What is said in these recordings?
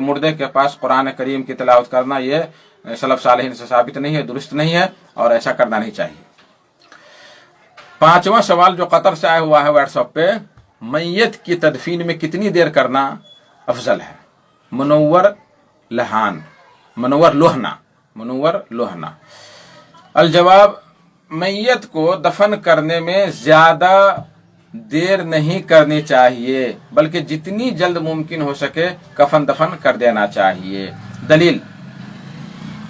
मुर्दे के पास कुरान करीम की तिलावत करना ये सलफ सालेहीन से साबित नहीं है, दुरुस्त नहीं है और ऐसा करना नहीं चाहिए। पांचवा सवाल जो कतर से आया हुआ है व्हाट्सएप पे, मैयत की तदफीन में कितनी देर करना अफजल है? मुनव्वर लोहना। अल जवाब, मैयत को दफन करने में ज्यादा देर नहीं करनी चाहिए, बल्कि जितनी जल्द मुमकिन हो सके कफन दफन कर देना चाहिए। दलील,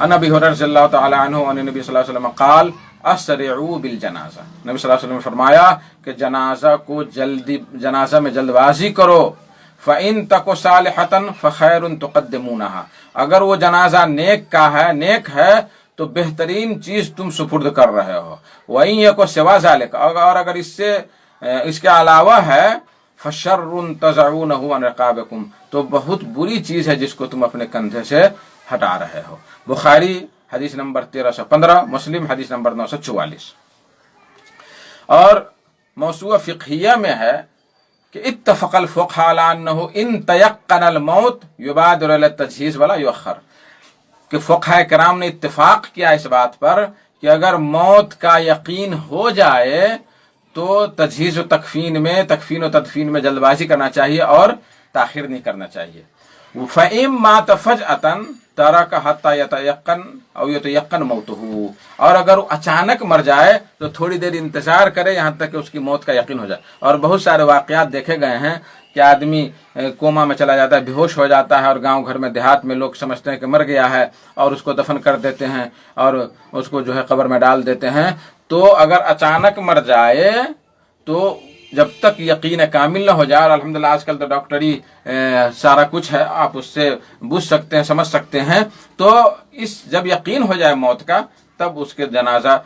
अन अबी हुरैरा रज़ियल्लाहु तआला अन्हु अन नबी सल्लल्लाहु अलैहि वसल्लम क़ाल अस्रिउ बिल जनाजा। नबी सल्लल्लाहु अलैहि वसल्लम ने फरमाया कि जनाजा में जल्दबाजी करो। फ़इन तकु सालिहतन फ़खैरुन तुक़द्दिमूनहा, अगर वो जनाजा नेक है तो बेहतरीन चीज तुम सुपुर्द कर रहे हो। वहीं यको सिवा ज़ालिक, और अगर इसके अलावा है फशर्रुन तज़ऊनहु अन रिक़ाबिकुम, तो बहुत बुरी चीज है जिसको तुम अपने कंधे से हटा रहे हो। बुखारी हदीस नंबर 1315, मुस्लिम हदीस नंबर 944। और मौसूआ फ़िक़हिया में है कि इत्तफ़क़ल फ़ुक़हा अला अन्नहु इन तयक़्क़नल मौत युबादिरु इला तजहीज़ वला युअख़्ख़र, कि फ़ुक़हा किराम ने इत्तिफ़ाक़ किया इस बात पर कि अगर मौत का यकीन हो जाए तो तजहीज़ व तकफ़ीन व तदफ़ीन में जल्दबाजी करना चाहिए और ताख़ीर नहीं करना चाहिए। फ़इम मात फ़जअतन तरक हत्ता यतयक्कन औ यतयक्कन मौतुहु, और अगर अचानक मर जाए तो थोड़ी देर इंतजार करे यहाँ तक कि उसकी मौत का यकीन हो जाए। और बहुत सारे वाक़यात देखे गए हैं कि आदमी कोमा में चला जाता है, बेहोश हो जाता है, और गांव घर में देहात में लोग समझते हैं कि मर गया है और उसको दफन कर देते हैं और उसको जो है कब्र में डाल देते हैं। तो अगर अचानक मर जाए तो जब तक यकीन कामिल न हो जाए, और अल्हम्दुलिल्लाह आजकल तो डॉक्टरी सारा कुछ है, आप उससे बुझ सकते हैं, समझ सकते हैं, तो जब यकीन हो जाए मौत का, तब उसके जनाजा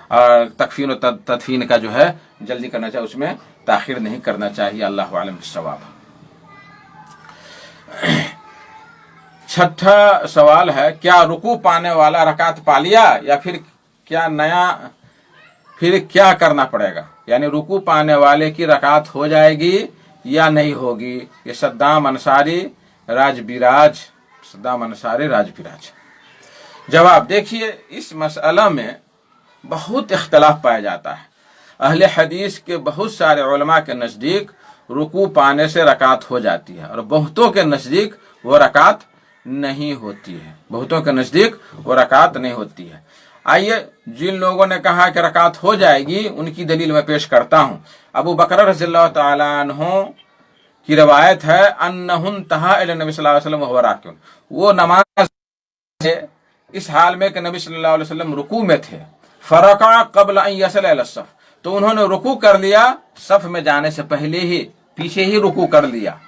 तकफीन और तदफीन का जो है जल्दी करना चाहिए, उसमें ताखिर नहीं करना चाहिए। अल्लाहु आलम बिस्सवाब। छठा सवाल है, क्या रुकू पाने वाला रकात पा लिया या फिर क्या करना पड़ेगा? यानी रुकू पाने वाले की रकात हो जाएगी या नहीं होगी? ये सद्दाम अंसारी राजबिराज। जवाब देखिए, इस मसला में बहुत इख्तलाफ पाया जाता है। अहले हदीस के बहुत सारे उलमा के नज़दीक रुकू पाने से रकात हो जाती है और बहुतों के नज़दीक वो रकात नहीं होती है। आइए, जिन लोगों ने कहा कि रकात हो जाएगी उनकी दलील मैं पेश करता हूं। अबू बकर रज़ियल्लाहु तआला अन्हु की रवायत है, अन्नहुन तहा इला नबी सल्लल्लाहु अलैहि वसल्लम वहुवा राकिउन, वो नमाज थे इस हाल में कि नबी सल्लल्लाहु अलैहि वसल्लम रुकू में थे। फरका क़ब्ल अन यसिल इला सफ़, तो उन्होंने रुकू कर लिया, सफ में जाने से पीछे ही रुकू कर लिया।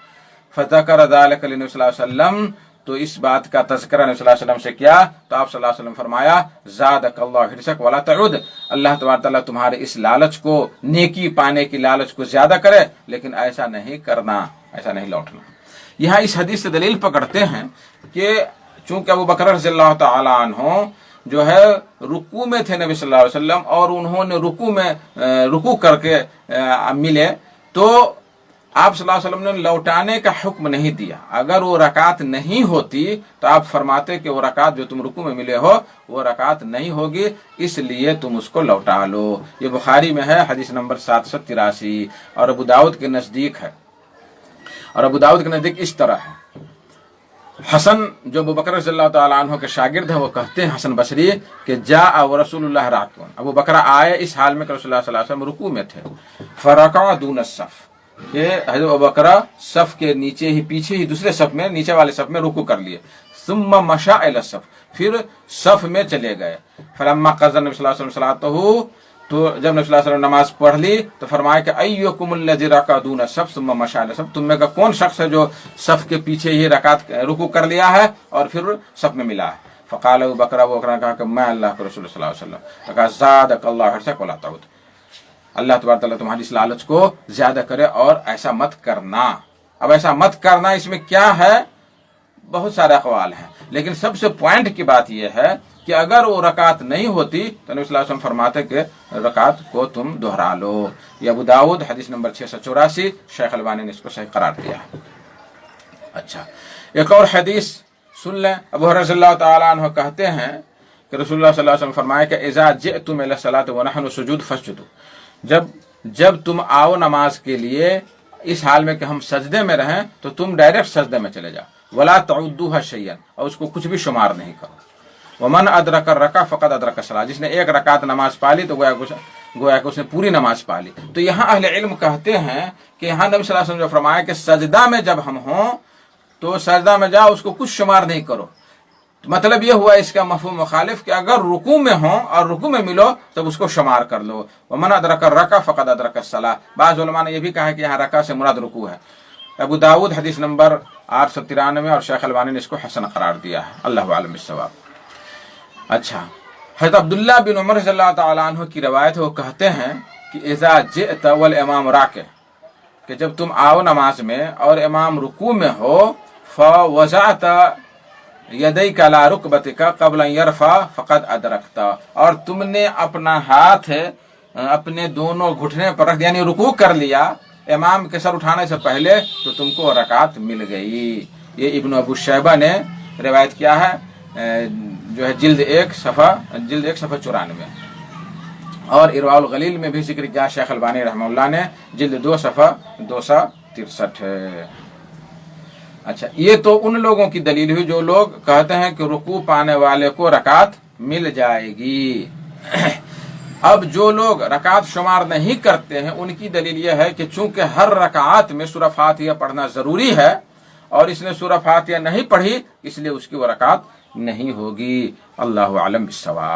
फ़ज़करा ज़ालिका लिन्नबी सल्लल्लाहु अलैहि वसल्लम, तो इस बात का तज़किरा नबी सल्लल्लाहु अलैहि वसल्लम से किया, तो आप सल्लल्लाहु अलैहि वसल्लम फरमाया, ज़ादकल्लाहु हिर्सक वला तउद, अल्लाह तबारक तआला तुम्हारे इस लालच को, नेकी पाने की लालच को ज्यादा करे, लेकिन ऐसा नहीं करना, ऐसा नहीं लौटना। यहाँ इस हदीस से दलील पकड़ते हैं कि चूंकि अबू बकर रज़ियल्लाहु तआला अन्हु जो है रुकू में थे नबी सल्लल्लाहु अलैहि वसल्लम, और उन्होंने रुकू करके मिले, तो आप सल्लल्लाहु अलैहि वसल्लम ने लौटाने का हुक्म नहीं दिया। अगर वो रकात नहीं होती तो आप फरमाते कि वो रकात जो तुम रुकू में मिले हो वो रकात नहीं होगी, इसलिए तुम उसको लौटा लो। ये बुखारी में है, हदीस नंबर 783, और अबू दाऊद के नजदीक है। और अबू दाऊद के नजदीक इस तरह है, हसन जो अबू बकर रज़ियल्लाहु तआला अन्हु के शागिर्द हैं, वो कहते हैं, हसन बसरी, कि जा व रसूलुल्लाह राकिउन, अबू बकर आए इस हाल में कि रसूलुल्लाह सल्लल्लाहु अलैहि वसल्लम रुकू में थे। फरका दून सफ़, ये हज़रत अबू बकर सफ के नीचे ही, पीछे ही दूसरे सफ में, नीचे वाले सफ में रुकू कर लिए। सुम्मा मशा इला सफ, फिर सफ में चले गए। फलम्मा क़ज़ा नबी सल्लल्लाहु अलैहि वसल्लम सलातहु, तो जब नबी सल्लल्लाहु अलैहि वसल्लम नमाज पढ़ ली तो फरमाया कि अय्युकुमुल्लज़ी रका दून सफ सुम्मा मशा इला सफ, तुम में का कौन शख्स है जो सफ के पीछे ही रकात रुकू कर लिया है और फिर सफ में मिला है? फ़क़ाल अबू बकर ने कहा कि मैं अल्लाह के रसूल सल्लल्लाहु अलैहि वसल्लम। कहा ज़ादकल्लाहु हिर्सक वला तउद, अल्लाह तबारक तआला तुम्हारी इस लालच को ज्यादा करे और ऐसा मत करना। अब ऐसा मत करना, इसमें क्या है? बहुत सारे अक़वाल हैं, लेकिन सबसे पॉइंट की बात यह है कि अगर वो रकात नहीं होती तो नबी सल्लल्लाहु अलैहि वसल्लम फरमाते कि रकात को तुम दोहरा लो। ये अबू दाऊद हदीस नंबर 684, शेख अलबानी ने इसको सही करार दिया है। अच्छा, एक और हदीस सुन लें। अबू हुरैरा रज़ियल्लाहु ताला अन्हु कहते हैं कि रसूलुल्लाह सल्लल्लाहु अलैहि वसल्लम फरमाए कि इज़ा जिअतुम इला सलात व नहनु सुजूद फस्जुदू, जब तुम आओ नमाज के लिए इस हाल में कि हम सजदे में रहें तो तुम डायरेक्ट सजदे में चले जाओ। वला तउद्दूहा शैयन, और उसको कुछ भी शुमार नहीं करो। वमन अदरक रका फ़क़द अदरक सलात, जिसने एक रकात नमाज पा ली तो गोया कि उसने पूरी नमाज पा ली। तो यहाँ अहले इल्म कहते हैं कि यहाँ नबी सल्लल्लाहु अलैहि वसल्लम जो फरमाया कि सजदा में जब हम हों तो सजदा में जाओ, उसको कुछ शुमार नहीं करो। तो मतलब ये हुआ इसका मफ़हूम मुखालिफ कि अगर रुकू में हो और रुकू में मिलो तब उसको शुमार कर लो। वमन अदरक रका फ़क़द अदरक सलाह। बाज़ उलमा ने यह भी कहा है कि यहाँ रका से मुराद रुकू है। अबू दाऊद हदीस नंबर 893 और शेख अलबानी ने इसको हसन करार दिया है। अल्लाहु आलम बिस्सवाब। अच्छा, हज़रत अब्दुल्लाह बिन उमर रज़ियल्लाहु ताला अन्हु की रवायत है, वो कहते हैं कि इज़ा जिअत वल इमाम राके, कि जब तुम आओ नमाज में और इमाम रुकू में हो, फ़वज़अत यदैक अला रुकबतिका क़ब्ल अन यरफ़ा फ़क़द अदरकता, और तुमने अपना हाथ अपने दोनों घुटने पर रख दिया, यानी रुकू कर लिया इमाम के सर उठाने से पहले, तो तुमको रकात मिल गई। ये इब्न अबू शैबा ने रिवायत किया है, जो है जिल्द 1 सफ़ा 94, और इरवाउल गलील में भी जिक्र किया शेख अलबानी रहमतुल्लाह ने, जिल्द 2 सफ़ा 263। अच्छा, ये तो उन लोगों की दलील हुई जो लोग कहते हैं कि रुकू पाने वाले को रकात मिल जाएगी। अब जो लोग रकात शुमार नहीं करते हैं उनकी दलील यह है कि चूंकि हर रकात में सूरह फातिहा पढ़ना जरूरी है और इसने सूरह फातिहा नहीं पढ़ी, इसलिए उसकी वो रकात नहीं होगी। अल्लाहु आलम बिस्सवाब।